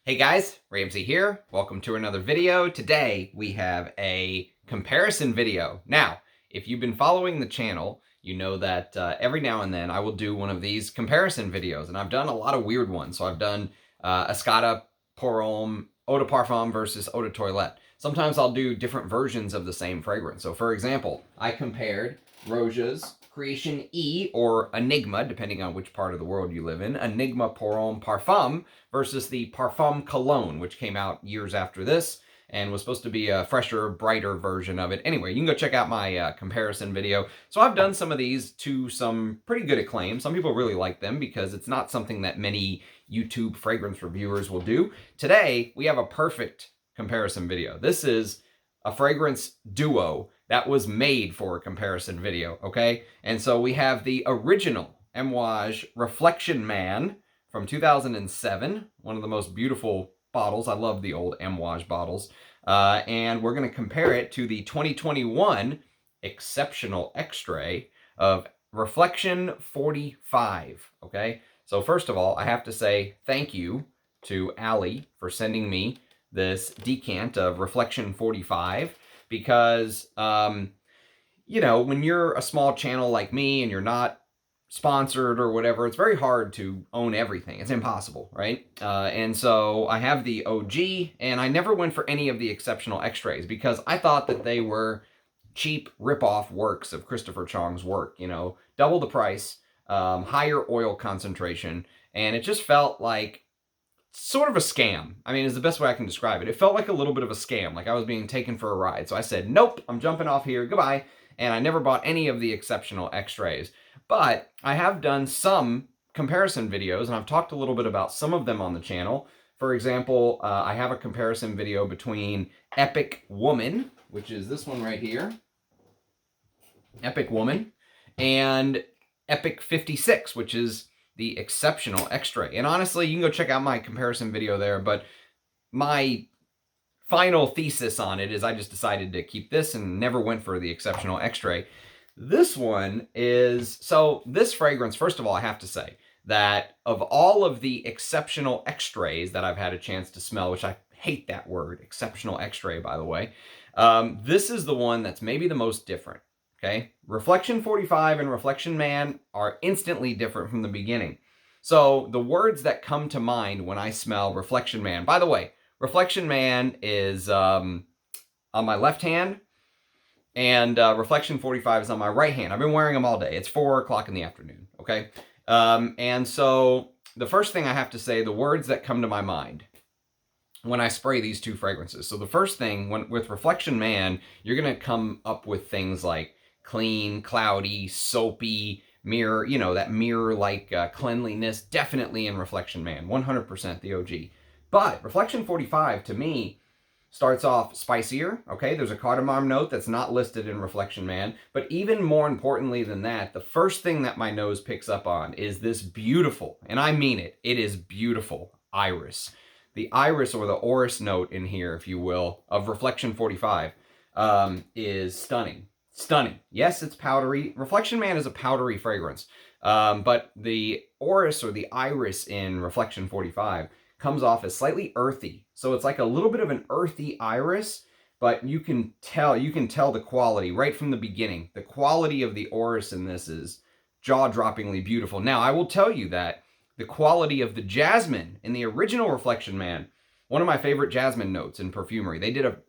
Hey guys, Ramsey here. Welcome to another video. Today we have a comparison video. Now, if you've been following the channel, you know that every now and then I will do one of these comparison videos, and I've done a lot of weird ones. So I've done Escada Pour Homme Eau de Parfum versus Eau de Toilette. Sometimes I'll do different versions of the same fragrance. So for example, I compared Roja's Creation E, or Enigma, depending on which part of the world you live in, Enigma Pour Homme Parfum versus the Parfum Cologne, which came out years after this and was supposed to be a fresher, brighter version of it. Anyway, you can go check out my comparison video. So I've done some of these to some pretty good acclaim. Some people really like them because it's not something that many YouTube fragrance reviewers will do. Today, we have a perfect comparison video. This is a fragrance duo that was made for a comparison video, okay? And so we have the original Amouage Relfection Man from 2007, one of the most beautiful bottles. I love the old Amouage bottles. And we're going to compare it to the 2021 Exceptional Extrait of Relfection 45, okay? So first of all, I have to say thank you to Allie for sending me this decant of Relfection 45 because, you know, when you're a small channel like me and you're not sponsored or whatever, it's very hard to own everything. It's impossible, right? And so I have the OG, and I never went for any of the exceptional extraits because I thought that they were cheap rip-off works of Christopher Chong's work, you know, double the price, higher oil concentration, and it just felt like sort of a scam. I mean, is the best way I can describe it. It felt like a little bit of a scam, like I was being taken for a ride. So I said, nope, I'm jumping off here, goodbye. And I never bought any of the exceptional extraits. But I have done some comparison videos, and I've talked a little bit about some of them on the channel. For example, I have a comparison video between Epic Woman, which is this one right here, Epic Woman, and Epic 56, which is the exceptional extrait. And honestly, you can go check out my comparison video there, but my final thesis on it is I just decided to keep this and never went for the exceptional extrait. This one is, so this fragrance, first of all, I have to say that of all of the exceptional extraits that I've had a chance to smell, which I hate that word, exceptional extrait, by the way, this is the one that's maybe the most different. Okay, Relfection 45 and Relfection Man are instantly different from the beginning. So the words that come to mind when I smell Relfection Man, by the way, Relfection Man is on my left hand, and Relfection 45 is on my right hand. I've been wearing them all day. It's 4 o'clock in the afternoon, okay? And so the first thing I have to say, the words that come to my mind when I spray these two fragrances. So the first thing, with Relfection Man, you're going to come up with things like clean, cloudy, soapy, mirror, you know, that mirror-like cleanliness, definitely in Relfection Man, 100% the OG. But Relfection 45, to me, starts off spicier, okay? There's a cardamom note that's not listed in Relfection Man, but even more importantly than that, the first thing that my nose picks up on is this beautiful, and I mean it, it is beautiful, iris. The iris, or the orris note in here, if you will, of Relfection 45 is stunning. Stunning. Yes, it's powdery. Relfection Man is a powdery fragrance, but the orris, or the iris in Relfection 45 comes off as slightly earthy. So it's like a little bit of an earthy iris, but you can tell the quality right from the beginning. The quality of the orris in this is jaw-droppingly beautiful. Now, I will tell you that the quality of the jasmine in the original Relfection Man, one of my favorite jasmine notes in perfumery.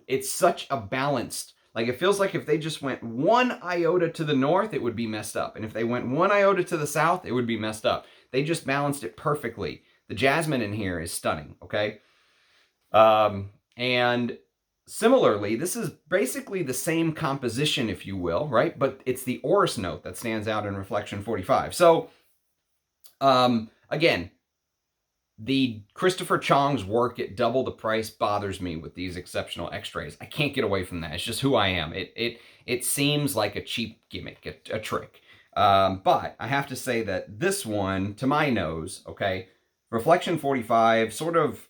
It's such a balanced, like it feels like if they just went 1 iota to the north, it would be messed up. And if they went 1 iota to the south, it would be messed up. They just balanced it perfectly. The jasmine in here is stunning, okay? And similarly, this is basically the same composition, if you will, right? But it's the orris note that stands out in Relfection 45. So, again, the Christopher Chong's work at double the price bothers me with these exceptional extraits. I can't get away from that. It's just who I am. It seems like a cheap gimmick, a trick. But I have to say that this one, to my nose, okay, Relfection 45 sort of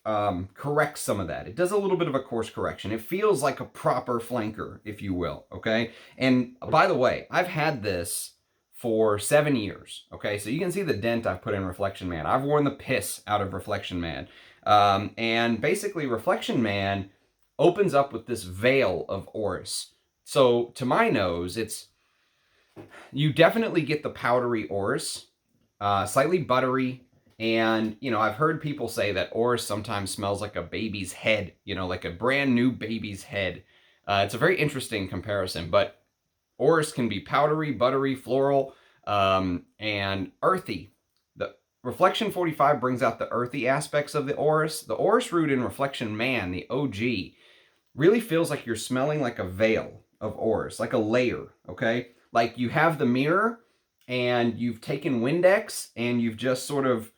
corrects some of that. It does a little bit of a course correction. It feels like a proper flanker, if you will, okay? And by the way, I've had this for 7 years, okay? So you can see the dent I've put in Relfection Man. I've worn the piss out of Relfection Man. And basically Reflection Man opens up with this veil of orris. So to my nose, you definitely get the powdery orris, slightly buttery. And, you know, I've heard people say that orris sometimes smells like a baby's head, you know, like a brand new baby's head. It's a very interesting comparison, but orris can be powdery, buttery, floral, and earthy. The Reflection 45 brings out the earthy aspects of the orris. The orris root in Reflection Man, the OG, really feels like you're smelling like a veil of orris, like a layer, okay? Like you have the mirror and you've taken Windex and you've just sort of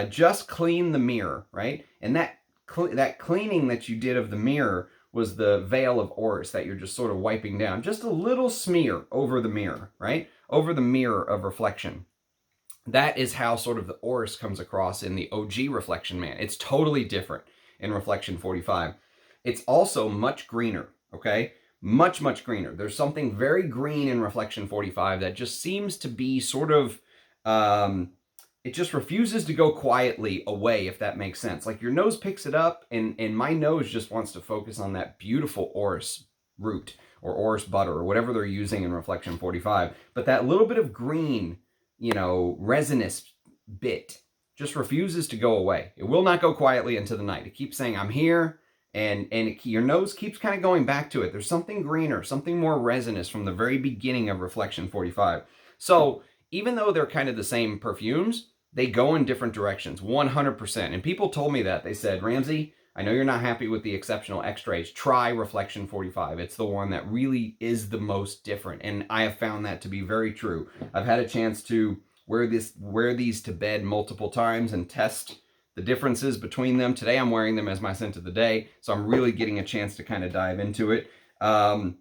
just cleaned the mirror, right? And that cleaning that you did of the mirror was the veil of orris that you're just sort of wiping down. Just a little smear over the mirror, right? Over the mirror of reflection. That is how sort of the orris comes across in the OG Reflection Man. It's totally different in Reflection 45. It's also much greener, okay? Much, much greener. There's something very green in Reflection 45 that just seems to be sort of, it just refuses to go quietly away, if that makes sense. Like your nose picks it up, and my nose just wants to focus on that beautiful orris root or orris butter or whatever they're using in Reflection 45. But that little bit of green, you know, resinous bit just refuses to go away. It will not go quietly into the night. It keeps saying, I'm here, and your nose keeps kind of going back to it. There's something greener, something more resinous from the very beginning of Reflection 45. So even though they're kind of the same perfumes, they go in different directions, 100%. And people told me that. They said, Ramsey, I know you're not happy with the Exceptional X-Rays. Try Reflection 45. It's the one that really is the most different. And I have found that to be very true. I've had a chance to wear these to bed multiple times and test the differences between them. Today I'm wearing them as my scent of the day, so I'm really getting a chance to kind of dive into it. So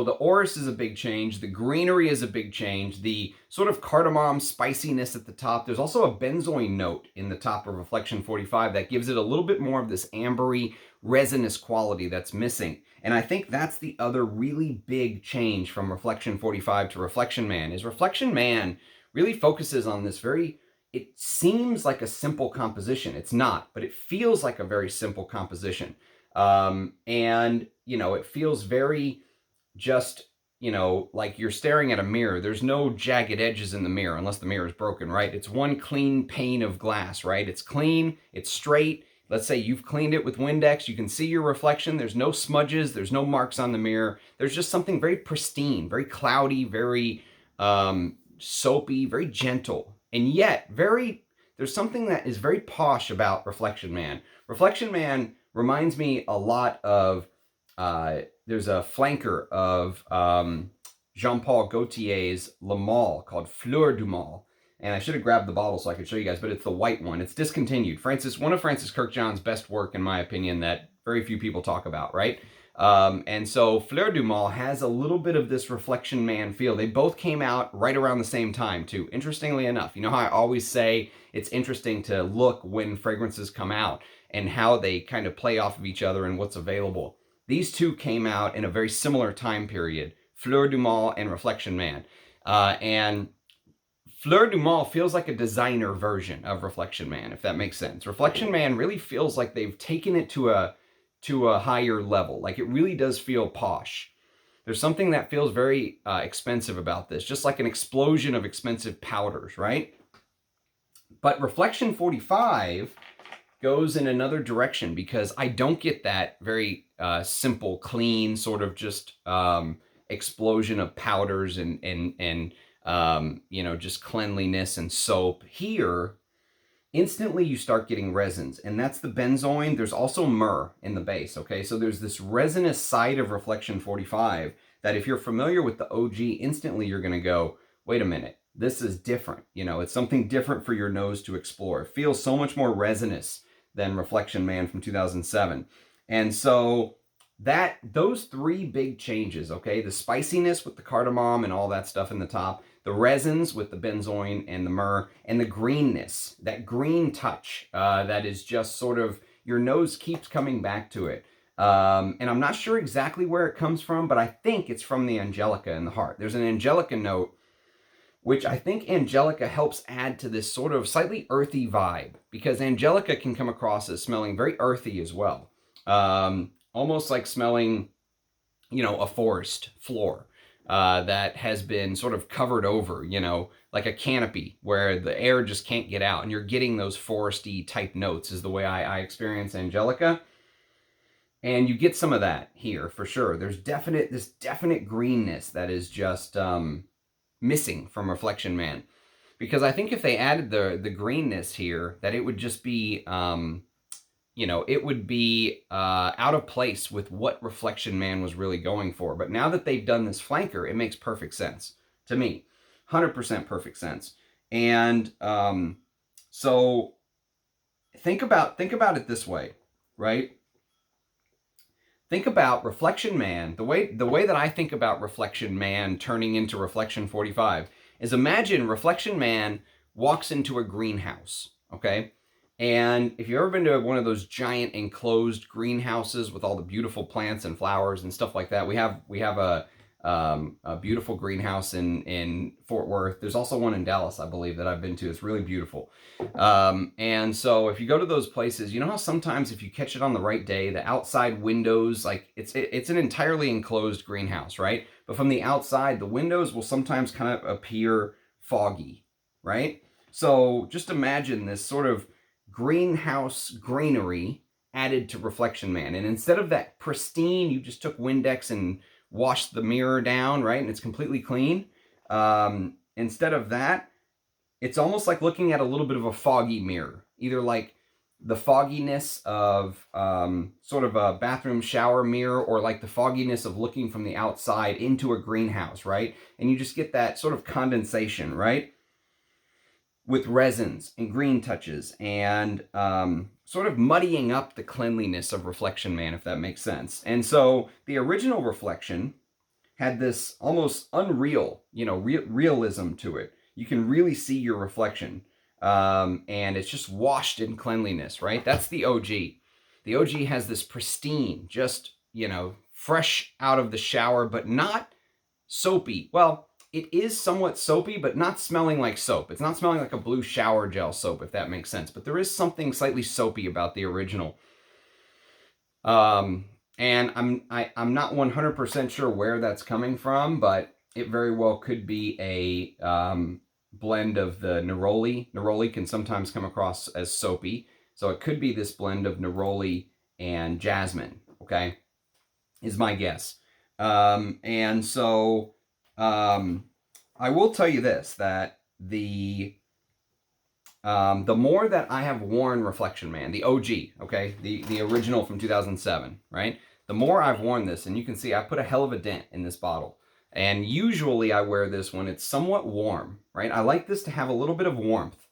the orris is a big change. The greenery is a big change. The sort of cardamom spiciness at the top. There's also a benzoin note in the top of Reflection 45 that gives it a little bit more of this ambery, resinous quality that's missing. And I think that's the other really big change from Reflection 45 to Reflection Man, is Reflection Man really focuses on this it seems like a simple composition. It's not, but it feels like a very simple composition. And, you know, it feels very just, you know, like you're staring at a mirror. There's no jagged edges in the mirror unless the mirror is broken, right? It's one clean pane of glass, right? It's clean, it's straight. Let's say you've cleaned it with Windex. You can see your reflection. There's no smudges. There's no marks on the mirror. There's just something very pristine, very cloudy, very soapy, very gentle. And yet, there's something that is very posh about Reflection Man. Reflection Man reminds me a lot of, there's a flanker of Jean-Paul Gaultier's Le Male called Fleur de Male. And I should have grabbed the bottle so I could show you guys, but it's the white one. It's discontinued. One of Francis Kirkjohn's best work, in my opinion, that very few people talk about, right? And so Fleur de Male has a little bit of this Reflection Man feel. They both came out right around the same time, too, interestingly enough. You know how I always say it's interesting to look when fragrances come out and how they kind of play off of each other and what's available. These two came out in a very similar time period, Fleur de Male and Reflection Man. And Fleur de Male feels like a designer version of Reflection Man, if that makes sense. Reflection Man really feels like they've taken it to a higher level. Like it really does feel posh. There's something that feels very expensive about this, just like an explosion of expensive powders, right? But Reflection 45 goes in another direction because I don't get that very simple, clean sort of just explosion of powders and you know, just cleanliness and soap. Here, instantly you start getting resins, and that's the benzoin. There's also myrrh in the base, okay? So there's this resinous side of Reflection 45 that if you're familiar with the OG, instantly you're gonna go, wait a minute, this is different. You know, it's something different for your nose to explore. It feels so much more resinous than Reflection Man from 2007. And so those three big changes, okay? The spiciness with the cardamom and all that stuff in the top, the resins with the benzoin and the myrrh, and the greenness, that green touch that is just sort of, your nose keeps coming back to it. And I'm not sure exactly where it comes from, but I think it's from the Angelica in the heart. There's an Angelica note which I think Angelica helps add to this sort of slightly earthy vibe, because Angelica can come across as smelling very earthy as well. Almost like smelling, you know, a forest floor that has been sort of covered over, you know, like a canopy where the air just can't get out, and you're getting those foresty type notes is the way I experience Angelica. And you get some of that here for sure. There's this definite greenness that is just missing from Relfection Man. Because I think if they added the greenness here, that it would just be, you know, it would be out of place with what Relfection Man was really going for. But now that they've done this flanker, it makes perfect sense to me. 100% perfect sense. And so think about it this way, right? Think about Relfection Man. The way that I think about Relfection Man turning into Relfection 45 is, imagine Relfection Man walks into a greenhouse, okay? And if you've ever been to one of those giant enclosed greenhouses with all the beautiful plants and flowers and stuff like that, we have a beautiful greenhouse in Fort Worth. There's also one in Dallas, I believe, that I've been to. It's really beautiful. And so if you go to those places, you know how sometimes if you catch it on the right day, the outside windows, like it's an entirely enclosed greenhouse, right? But from the outside, the windows will sometimes kind of appear foggy, right? So just imagine this sort of greenhouse greenery added to Relfection Man. And instead of that pristine, you just took Windex and washed the mirror down, right? And it's completely clean. Instead of that, it's almost like looking at a little bit of a foggy mirror, either like the fogginess of sort of a bathroom shower mirror, or like the fogginess of looking from the outside into a greenhouse, right? And you just get that sort of condensation, right? With resins and green touches and sort of muddying up the cleanliness of Relfection Man, if that makes sense. And so the original Relfection had this almost unreal, you know, realism to it. You can really see your reflection, and it's just washed in cleanliness, right? That's the OG. The OG has this pristine, just, you know, fresh out of the shower, but not soapy. Well, it is somewhat soapy, but not smelling like soap. It's not smelling like a blue shower gel soap, if that makes sense. But there is something slightly soapy about the original. And I'm not 100% sure where that's coming from, but it very well could be a blend of the neroli. Neroli can sometimes come across as soapy, so it could be this blend of neroli and jasmine. Okay, is my guess. And so I will tell you this, that the more that I have worn Relfection Man, the OG, okay, the original from 2007, right? The more I've worn this, and you can see I put a hell of a dent in this bottle. And usually I wear this when it's somewhat warm, right? I like this to have a little bit of warmth.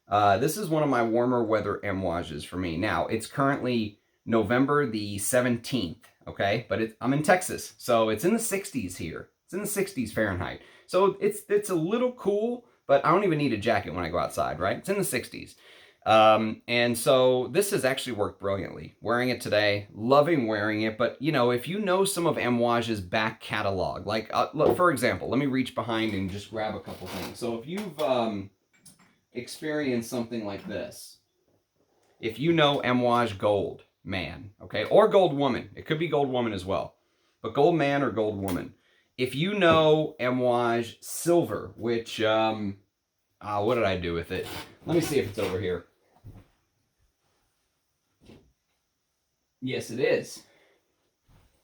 This is one of my warmer weather Amouages for me. Now, it's currently November the 17th, okay? But I'm in Texas, so it's in the 60s here. It's in the 60s Fahrenheit. So it's a little cool, but I don't even need a jacket when I go outside, right? It's in the 60s. And so this has actually worked brilliantly. Wearing it today, loving wearing it. But, you know, if you know some of Amouage's back catalog, like, look, for example, let me reach behind and just grab a couple things. So if you've experienced something like this, if you know Amouage Gold Man, okay, or Gold Woman, it could be Gold Woman as well, but Gold Man or Gold Woman. If you know Amouage Silver, which, what did I do with it? Let me see if it's over here. Yes, it is.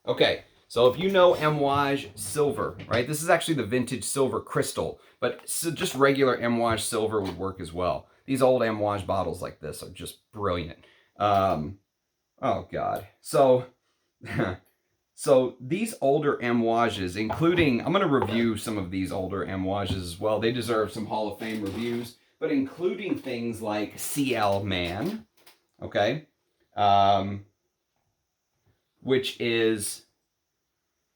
Okay, so if you know Amouage Silver, right? This is actually the vintage silver crystal, but so just regular Amouage Silver would work as well. These old Amouage bottles like this are just brilliant. Oh, God. So... So these older Amouages, including, I'm going to review some of these older Amouages as well. They deserve some Hall of Fame reviews, but including things like Ciel Man, okay, which is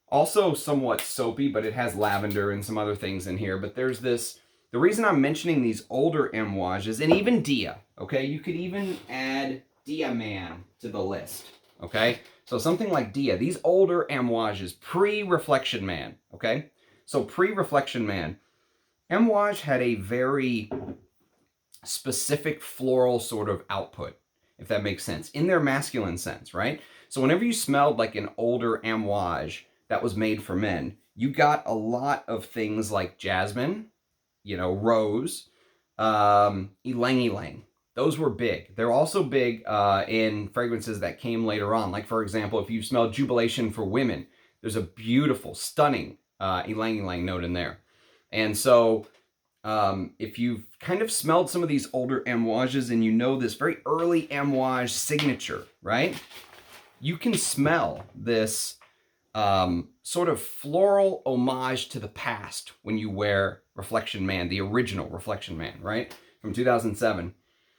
also somewhat soapy, but it has lavender and some other things in here. But there's this, the reason I'm mentioning these older Amouages, and even Dia, okay, you could even add Dia Man to the list, okay? So something like Dia, these older Amouages, pre-Relfection Man, okay? So pre-Relfection Man, Amouage had a very specific floral sort of output, if that makes sense, in their masculine sense, right? So whenever you smelled like an older Amouage that was made for men, you got a lot of things like jasmine, you know, rose, ylang ylang. Those were big. They're also big in fragrances that came later on. Like, for example, if you smell Jubilation for women, there's a beautiful, stunning ylang ylang note in there. And so if you've kind of smelled some of these older Amouages and you know this very early Amouage signature, right? You can smell this sort of floral homage to the past when you wear Relfection Man, the original Relfection Man, right? From 2007.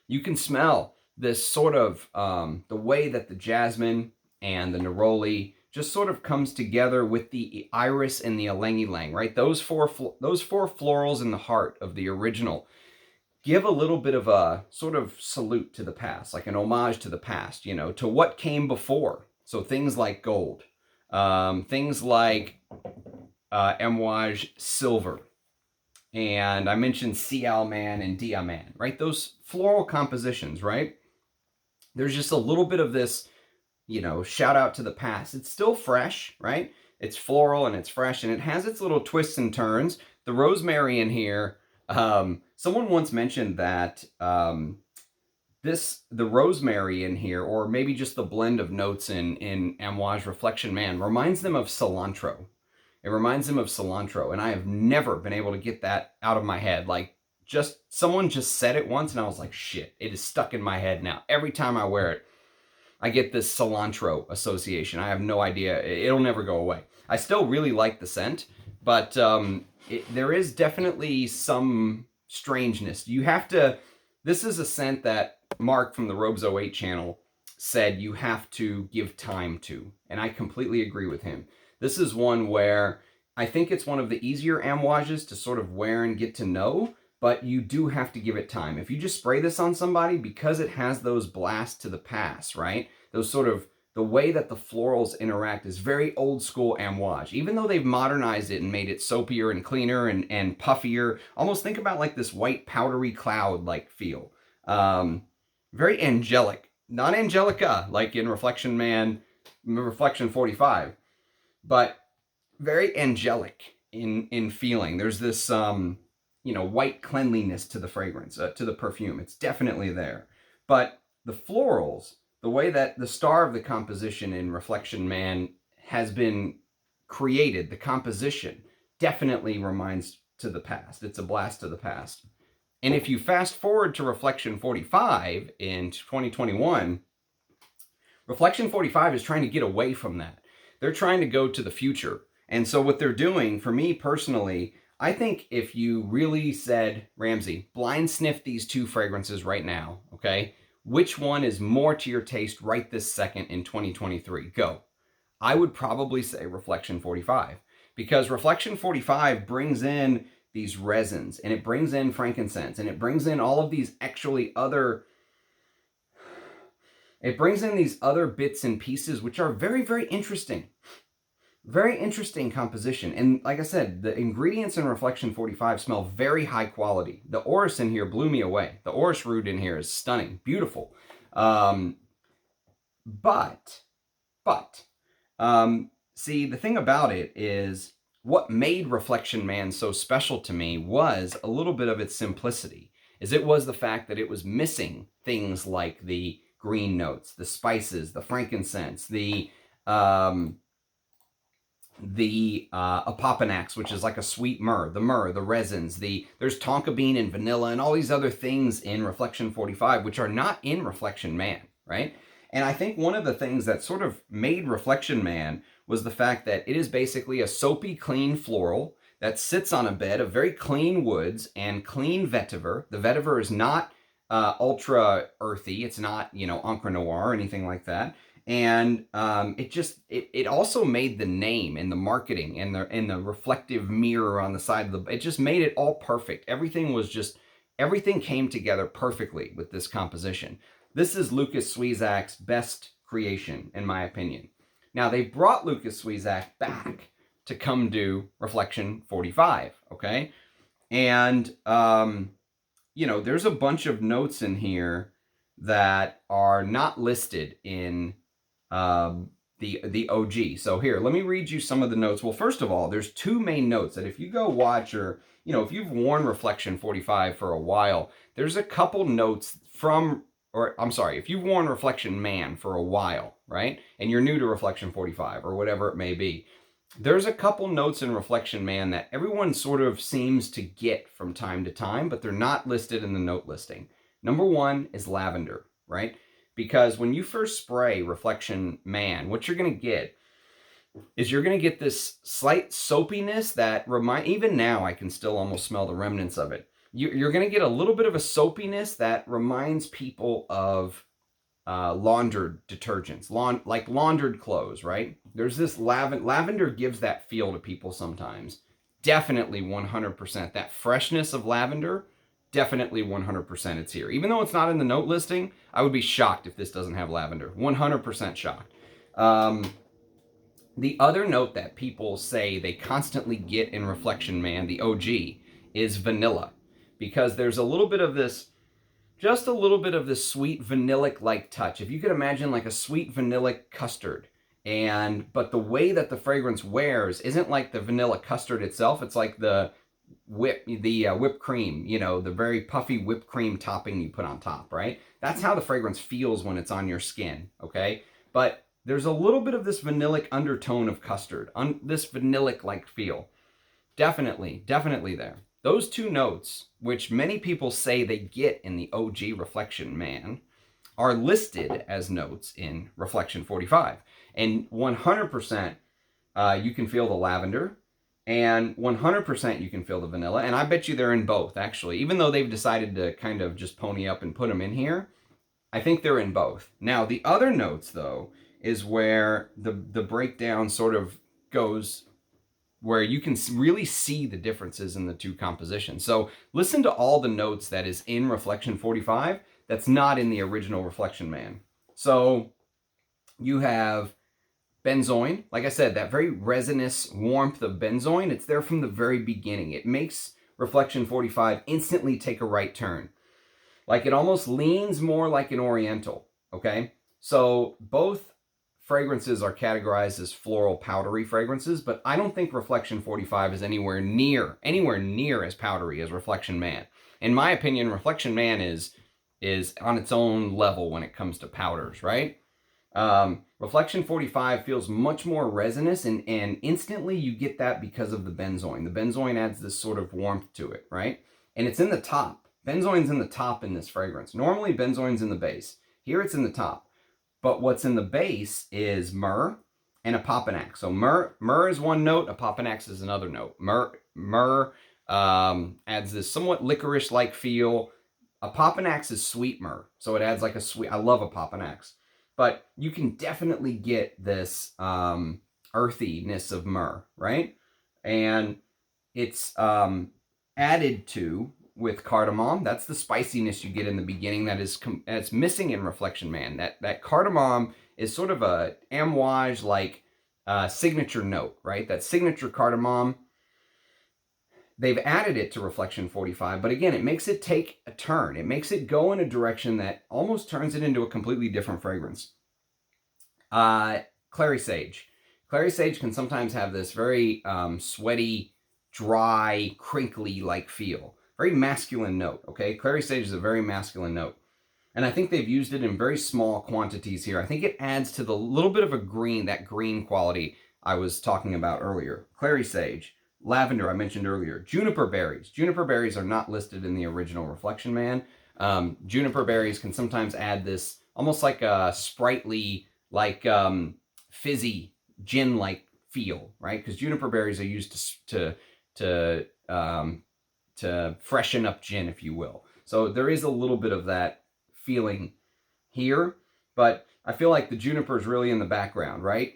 You can smell this sort of, the way that the jasmine and the neroli just sort of comes together with the iris and the ylang ylang, right? Those four florals in the heart of the original give a little bit of a sort of salute to the past, like an homage to the past, you know, to what came before. So things like gold, things like Amouage Silver, and I mentioned Ciel Man and Dia Man, right? Those floral compositions, right? There's just a little bit of this, you know, shout out to the past. It's still fresh, right? It's floral and it's fresh and it has its little twists and turns. The rosemary in here, someone once mentioned that the rosemary in here, or maybe just the blend of notes in Amouage Relfection Man, reminds them of cilantro. It reminds them of cilantro, and I have never been able to get that out of my head. Like, someone just said it once, and I was like, shit, it is stuck in my head now. Every time I wear it, I get this cilantro association. I have no idea. It'll never go away. I still really like the scent, but there is definitely some strangeness. You have to... This is a scent that Mark from the Robes 08 channel said you have to give time to, and I completely agree with him. This is one where I think it's one of the easier Amouages to sort of wear and get to know, but you do have to give it time. If you just spray this on somebody, because it has those blasts to the past, right? Those sort of, the way that the florals interact is very old school Amouage. Even though they've modernized it and made it soapier and cleaner and puffier, almost think about like this white powdery cloud like feel. Very angelic. Not Angelica like in Relfection Man, Relfection 45. But very angelic in feeling. There's this, you know, white cleanliness to the fragrance, to the perfume. It's definitely there. But the florals, the way that the star of the composition in Relfection Man has been created, the composition definitely reminds to the past. It's a blast to the past. And if you fast forward to Relfection 45 in 2021, Relfection 45 is trying to get away from that. They're trying to go to the future. And so what they're doing, for me personally, I think if you really said, Ramsey, blind sniff these two fragrances right now, okay? Which one is more to your taste right this second in 2023? Go. I would probably say Relfection 45, because Relfection 45 brings in these resins, and it brings in frankincense, and it brings in all of these it brings in these other bits and pieces, which are very, very interesting. Very interesting composition. And like I said, the ingredients in Relfection 45 smell very high quality. The orris in here blew me away. The orris root in here is stunning, beautiful. See, the thing about it is what made Relfection Man so special to me was a little bit of its simplicity. It was the fact that it was missing things like the green notes, the spices, the frankincense, the apopanax, which is like a sweet myrrh, the resins, there's tonka bean and vanilla and all these other things in Relfection 45, which are not in Relfection Man, right? And I think one of the things that sort of made Relfection Man was the fact that it is basically a soapy, clean floral that sits on a bed of very clean woods and clean vetiver. The vetiver is not ultra earthy. It's not, you know, Encre Noir or anything like that. And it also made the name and the marketing and the reflective mirror on the side of it just made it all perfect. Everything came together perfectly with this composition. This is Lucas Swiezak's best creation, in my opinion. Now, they brought Lucas Swiezak back to come do Relfection 45, okay? And, you know, there's a bunch of notes in here that are not listed in the OG. So here, let me read you some of the notes. Well, first of all, there's two main notes that if you go watch, or, you know, if you've worn Relfection 45 for a while, there's a couple notes from, or I'm sorry, if you've worn Relfection Man for a while, right? And you're new to Relfection 45 or whatever it may be, there's a couple notes in Relfection Man that everyone sort of seems to get from time to time, but they're not listed in the note listing. Number one is lavender, right? Because when you first spray Relfection Man, what you're going to get is you're going to get this slight soapiness that even now I can still almost smell the remnants of it. You're going to get a little bit of a soapiness that reminds people of laundered detergents, like laundered clothes, right? There's this lavender gives that feel to people sometimes. Definitely 100%. That freshness of lavender, definitely 100% it's here. Even though it's not in the note listing, I would be shocked if this doesn't have lavender. 100% shocked. The other note that people say they constantly get in Relfection Man, the OG, is vanilla. Because there's a little bit of this, just a little bit of this sweet vanillic-like touch. If you could imagine like a sweet vanillic custard. But the way that the fragrance wears isn't like the vanilla custard itself. It's like the whipped cream, you know, the very puffy whipped cream topping you put on top, right? That's how the fragrance feels when it's on your skin, okay? But there's a little bit of this vanillic undertone of custard, this vanillic-like feel. Definitely, definitely there. Those two notes, which many people say they get in the OG Relfection Man, are listed as notes in Relfection 45. And 100% you can feel the lavender, and 100% you can feel the vanilla. And I bet you they're in both, actually. Even though they've decided to kind of just pony up and put them in here, I think they're in both. Now, the other notes, though, is where the breakdown sort of goes, where you can really see the differences in the two compositions. So listen to all the notes that is in Relfection 45 that's not in the original Relfection Man. So you have benzoin. Like I said, that very resinous warmth of benzoin, it's there from the very beginning. It makes Relfection 45 instantly take a right turn. Like it almost leans more like an oriental, okay? So both fragrances are categorized as floral powdery fragrances, but I don't think Relfection 45 is anywhere near as powdery as Relfection Man. In my opinion, Relfection Man is on its own level when it comes to powders, right? Relfection 45 feels much more resinous, and instantly you get that because of the benzoin. The benzoin adds this sort of warmth to it, right? And it's in the top. Benzoin's in the top in this fragrance. Normally benzoin's in the base. Here it's in the top. But what's in the base is myrrh and apopanax. So myrrh is one note, apopanax is another note. Myrrh adds this somewhat licorice-like feel. Apopanax is sweet myrrh, so it adds like a sweet. I love apopanax, but you can definitely get this earthiness of myrrh, right? And it's added to with cardamom. That's the spiciness you get in the beginning that is that's missing in Relfection Man. That cardamom is sort of a Amouage like signature note, right? That signature cardamom. They've added it to Relfection 45, but again, it makes it take a turn. It makes it go in a direction that almost turns it into a completely different fragrance. Clary Sage. Clary Sage can sometimes have this very sweaty, dry, crinkly-like feel. Very masculine note, okay? Clary Sage is a very masculine note. And I think they've used it in very small quantities here. I think it adds to the little bit of a green, that green quality I was talking about earlier. Clary Sage. Lavender, I mentioned earlier. Juniper berries. Juniper berries are not listed in the original Relfection Man. Juniper berries can sometimes add this almost like a sprightly, like fizzy, gin-like feel, right? Because juniper berries are used to freshen up gin, if you will. So there is a little bit of that feeling here, but I feel like the juniper is really in the background, right?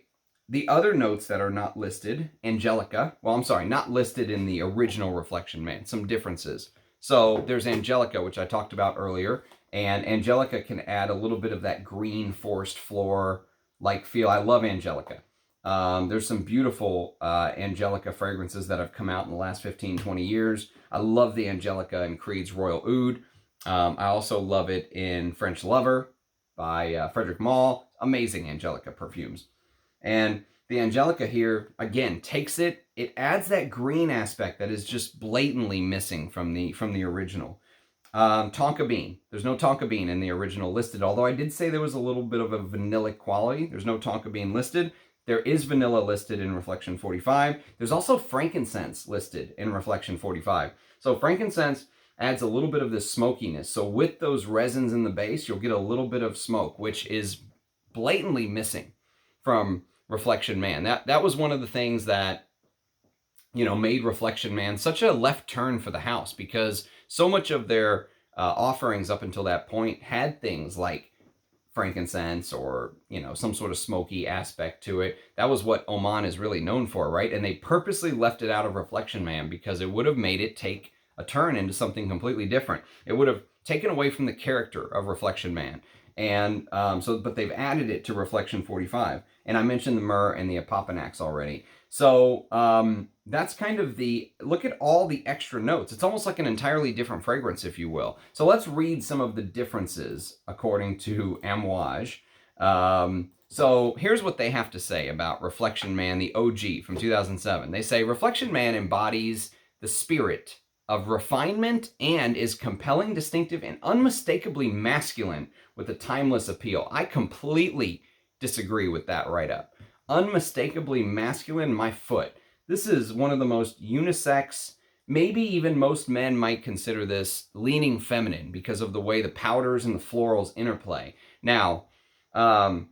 The other notes that are not listed, Angelica, well, I'm sorry, not listed in the original Relfection Man, some differences. So there's Angelica, which I talked about earlier, and Angelica can add a little bit of that green forest floor-like feel. I love Angelica. There's some beautiful Angelica fragrances that have come out in the last 15, 20 years. I love the Angelica in Creed's Royal Oud. I also love it in French Lover by Frederic Malle. Amazing Angelica perfumes. And the Angelica here, again, takes it. It adds that green aspect that is just blatantly missing from the original. Tonka bean. There's no tonka bean in the original listed, although I did say there was a little bit of a vanillic quality. There's no tonka bean listed. There is vanilla listed in Reflection 45. There's also frankincense listed in Reflection 45. So frankincense adds a little bit of this smokiness. So with those resins in the base, you'll get a little bit of smoke, which is blatantly missing from Reflection Man. That was one of the things that, you know, made Reflection Man such a left turn for the house, because so much of their offerings up until that point had things like frankincense or, you know, some sort of smoky aspect to it. That was what Oman is really known for, right? And they purposely left it out of Reflection Man because it would have made it take a turn into something completely different. It would have taken away from the character of Reflection Man. And but they've added it to Reflection 45. And I mentioned the myrrh and the Apopanax already. So that's kind of look at all the extra notes. It's almost like an entirely different fragrance, if you will. So let's read some of the differences according to Amouage. So here's what they have to say about Reflection Man, the OG from 2007. They say, Reflection Man embodies the spirit of refinement and is compelling, distinctive, and unmistakably masculine with a timeless appeal. I completely disagree with that write-up. Unmistakably masculine, my foot. This is one of the most unisex, maybe even most men might consider this leaning feminine because of the way the powders and the florals interplay. Now, I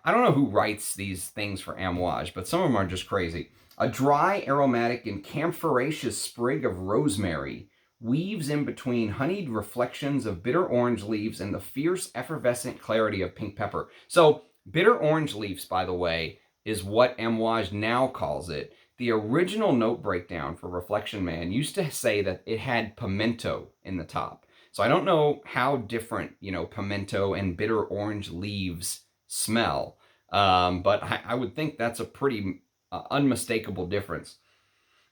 don't know who writes these things for Amouage, but some of them are just crazy. A dry, aromatic, and camphoraceous sprig of rosemary weaves in between honeyed reflections of bitter orange leaves and the fierce, effervescent clarity of pink pepper. So, bitter orange leaves, by the way, is what Amouage now calls it. The original note breakdown for Reflection Man used to say that it had pimento in the top. So I don't know how different, you know, pimento and bitter orange leaves smell, but I would think that's a pretty unmistakable difference.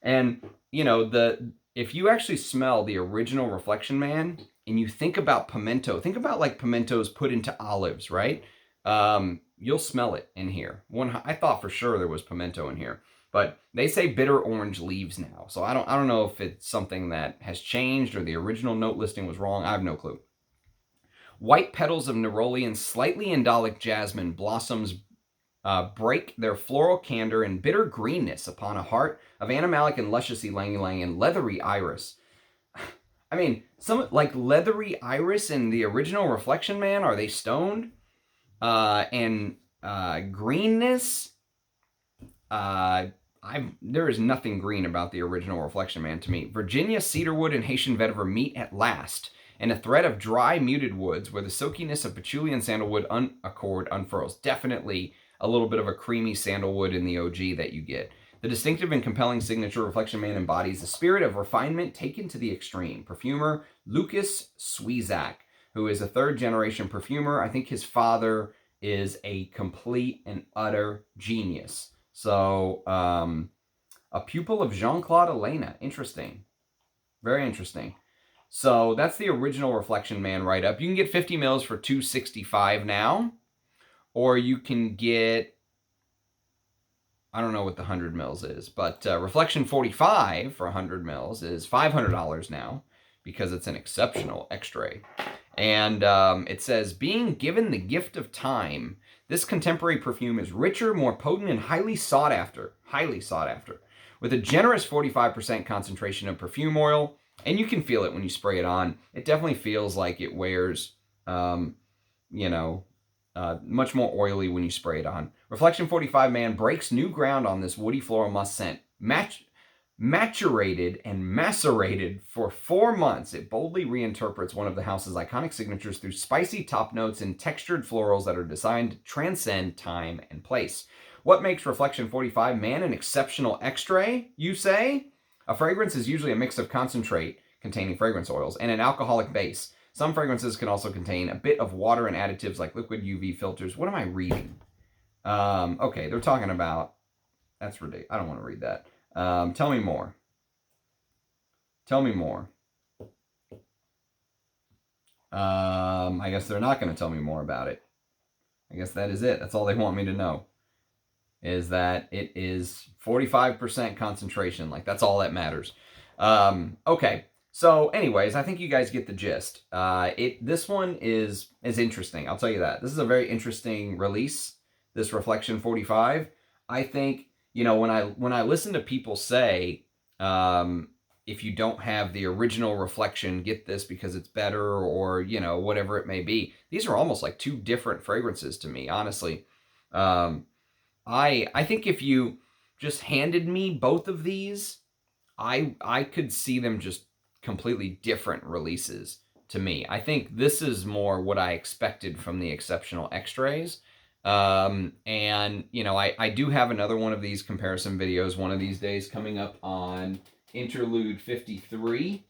And, you know, if you actually smell the original Reflection Man and you think about pimento, think about like pimentos put into olives, right? You'll smell it in here. I thought for sure there was pimento in here, but they say bitter orange leaves now. So I don't know if it's something that has changed or the original note listing was wrong. I have no clue. White petals of neroli and slightly indolic jasmine blossoms break their floral candor and bitter greenness upon a heart of animalic and luscious ylang-ylang and leathery iris. I mean, some like leathery iris in the original Reflection Man, are they stoned? And greenness, there is nothing green about the original Reflection Man to me. Virginia cedarwood and Haitian vetiver meet at last, and a thread of dry muted woods where the silkiness of patchouli and sandalwood unfurls. Definitely a little bit of a creamy sandalwood in the OG that you get. The distinctive and compelling signature Reflection Man embodies the spirit of refinement taken to the extreme. Perfumer Lucas Swizak, who is a third-generation perfumer. I think his father is a complete and utter genius. So, a pupil of Jean-Claude Elena. Interesting. Very interesting. So, that's the original Reflection Man write-up. You can get 50 mils for $265 now. Or you can get, I don't know what the 100 mils is, but Reflection 45 for 100 mils is $500 now because it's an exceptional extrait. And it says, being given the gift of time, this contemporary perfume is richer, more potent, and highly sought after, with a generous 45% concentration of perfume oil. And you can feel it when you spray it on. It definitely feels like it wears, you know, much more oily when you spray it on. Reflection 45 Man breaks new ground on this woody floral musk scent. Maturated and macerated for 4 months, it boldly reinterprets one of the house's iconic signatures through spicy top notes and textured florals that are designed to transcend time and place. What makes Reflection 45 Man an exceptional extrait, you say? A fragrance is usually a mix of concentrate containing fragrance oils and an alcoholic base. Some fragrances can also contain a bit of water and additives like liquid UV filters. What am I reading? Okay, they're talking about That's ridiculous. I don't want to read that. Tell me more. Tell me more. I guess they're not going to tell me more about it. I guess that is it. That's all they want me to know. Is that it is 45% concentration. Like, that's all that matters. Okay. So, anyways, I think you guys get the gist. This one is interesting. I'll tell you that. This is a very interesting release. This Relfection 45. I think, you know, when I listen to people say, if you don't have the original Relfection, get this because it's better, or, you know, whatever it may be. These are almost like two different fragrances to me, honestly. I think if you just handed me both of these, I could see them just completely different releases to me. I think this is more what I expected from the Exceptional X-Rays. And, you know, I do have another one of these comparison videos one of these days coming up on Interlude 53.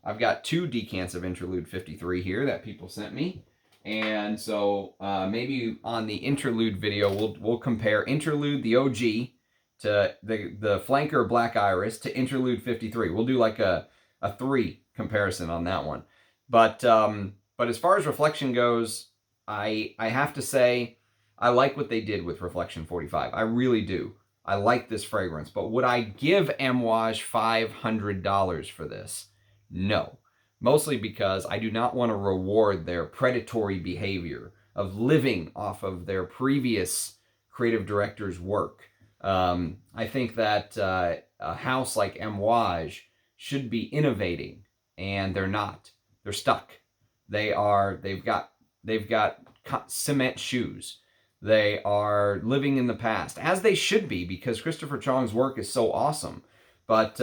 I've got 2 decants of Interlude 53 here that people sent me. And so maybe on the Interlude video, we'll compare Interlude, the OG, to the Flanker Black Iris to Interlude 53. We'll do like a 3 comparison on that one. But as far as Relfection goes, I have to say I like what they did with Relfection 45. I really do. I like this fragrance. But would I give Amouage $500 for this? No. Mostly because I do not want to reward their predatory behavior of living off of their previous creative director's work. I think that a house like Amouage should be innovating, and they're not. They're stuck. They've got cement shoes. They are living in the past, as they should be, because Christopher Chong's work is so awesome. But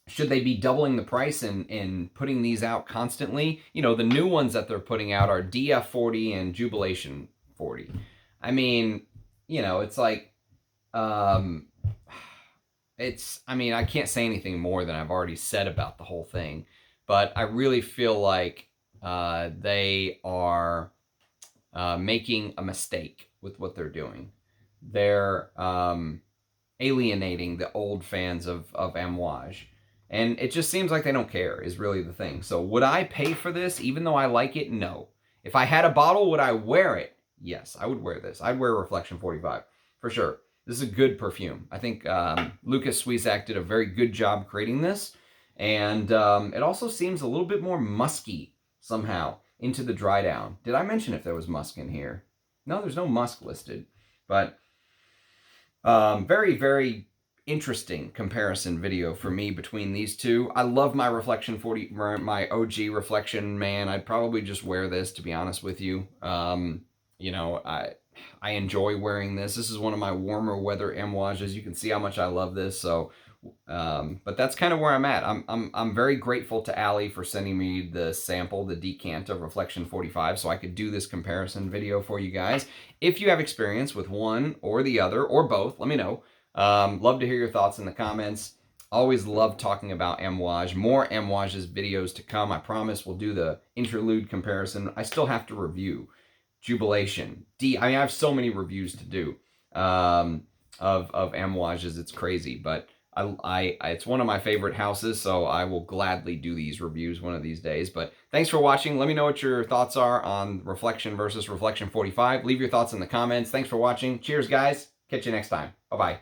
should they be doubling the price and putting these out constantly? You know, the new ones that they're putting out are DF 40 and Jubilation 40. I mean, you know, it's like, I mean, I can't say anything more than I've already said about the whole thing, but I really feel like they are making a mistake with what they're doing. They're alienating the old fans of Amouage. And it just seems like they don't care, is really the thing. So would I pay for this, even though I like it? No. If I had a bottle, would I wear it? Yes, I would wear this. I'd wear Relfection 45, for sure. This is a good perfume. I think Lucas Swisak did a very good job creating this. And it also seems a little bit more musky, somehow, into the dry down. Did I mention if there was musk in here? No, there's no musk listed. But very, very interesting comparison video for me between these two. I love my Relfection 40, my OG Relfection Man. I'd probably just wear this, to be honest with you. You know, I enjoy wearing this. This is one of my warmer weather Amouages. You can see how much I love this. So, but that's kind of where I'm at. I'm very grateful to Allie for sending me the sample, the decant of Relfection 45, so I could do this comparison video for you guys. If you have experience with one or the other, or both, let me know. Love to hear your thoughts in the comments. Always love talking about Amouage. More Amouage's videos to come. I promise we'll do the interlude comparison. I still have to review Jubilation. I mean, I have so many reviews to do of Amouage's. It's crazy, but it's one of my favorite houses, so I will gladly do these reviews one of these days. But thanks for watching. Let me know what your thoughts are on Relfection versus Relfection 45. Leave your thoughts in the comments. Thanks for watching. Cheers, guys. Catch you next time. Bye-bye.